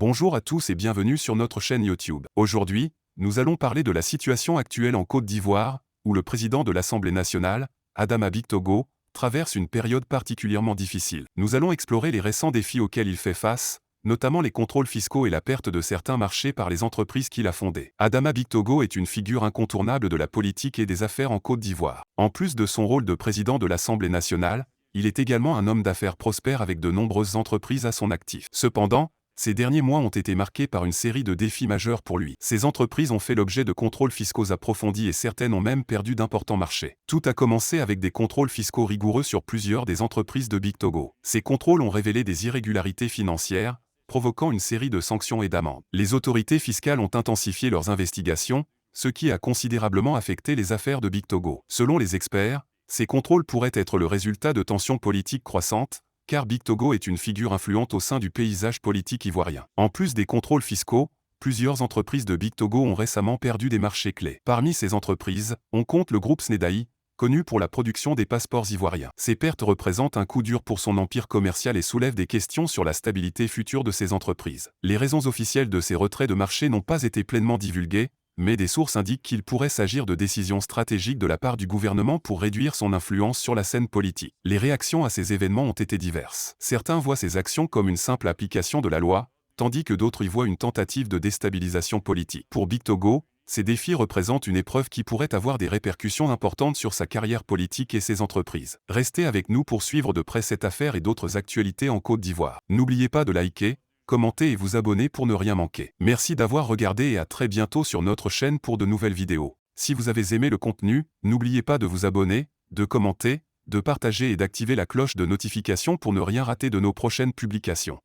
Bonjour à tous et bienvenue sur notre chaîne YouTube. Aujourd'hui, nous allons parler de la situation actuelle en Côte d'Ivoire, où le président de l'Assemblée nationale, Adama Bictogo, traverse une période particulièrement difficile. Nous allons explorer les récents défis auxquels il fait face, notamment les contrôles fiscaux et la perte de certains marchés par les entreprises qu'il a fondées. Adama Bictogo est une figure incontournable de la politique et des affaires en Côte d'Ivoire. En plus de son rôle de président de l'Assemblée nationale, il est également un homme d'affaires prospère avec de nombreuses entreprises à son actif. Cependant, ces derniers mois ont été marqués par une série de défis majeurs pour lui. Ces entreprises ont fait l'objet de contrôles fiscaux approfondis et certaines ont même perdu d'importants marchés. Tout a commencé avec des contrôles fiscaux rigoureux sur plusieurs des entreprises de Bictogo. Ces contrôles ont révélé des irrégularités financières, provoquant une série de sanctions et d'amendes. Les autorités fiscales ont intensifié leurs investigations, ce qui a considérablement affecté les affaires de Bictogo. Selon les experts, ces contrôles pourraient être le résultat de tensions politiques croissantes, car Bictogo est une figure influente au sein du paysage politique ivoirien. En plus des contrôles fiscaux, plusieurs entreprises de Bictogo ont récemment perdu des marchés clés. Parmi ces entreprises, on compte le groupe SNEDAI, connu pour la production des passeports ivoiriens. Ces pertes représentent un coup dur pour son empire commercial et soulèvent des questions sur la stabilité future de ces entreprises. Les raisons officielles de ces retraits de marché n'ont pas été pleinement divulguées, mais des sources indiquent qu'il pourrait s'agir de décisions stratégiques de la part du gouvernement pour réduire son influence sur la scène politique. Les réactions à ces événements ont été diverses. Certains voient ces actions comme une simple application de la loi, tandis que d'autres y voient une tentative de déstabilisation politique. Pour Bictogo, ces défis représentent une épreuve qui pourrait avoir des répercussions importantes sur sa carrière politique et ses entreprises. Restez avec nous pour suivre de près cette affaire et d'autres actualités en Côte d'Ivoire. N'oubliez pas de liker, commentez et vous abonner pour ne rien manquer. Merci d'avoir regardé et à très bientôt sur notre chaîne pour de nouvelles vidéos. Si vous avez aimé le contenu, n'oubliez pas de vous abonner, de commenter, de partager et d'activer la cloche de notification pour ne rien rater de nos prochaines publications.